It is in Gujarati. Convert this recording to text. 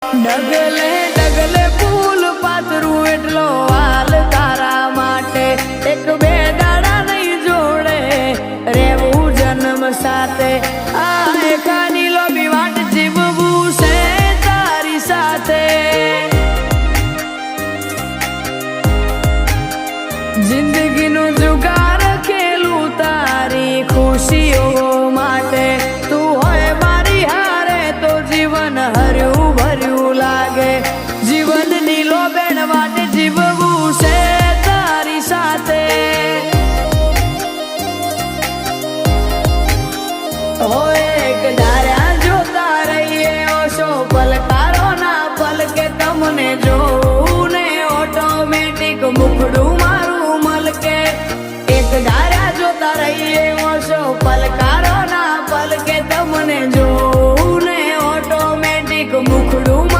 ડગલે ડગલે ફૂલ પાથરું એટલો હાલ તારા માટે એક બે દાડા નહીં જોડે રેવું જન્મ સાથે આ એકાની લોબી વાટ જીવવું છે તારી સાથે જિંદગીનું જુગાર ખેલું તારી ખુશીઓ માટે તું હોય મારી હારે તો જીવન હર્યું ભર્યું લાગે જીવનની લોબેણ વાટે જીવવું છે તારી સાથે હોય એક ધાર્યા જોતા રહીએ ઓછો પલકારો ના પલકે તમને જો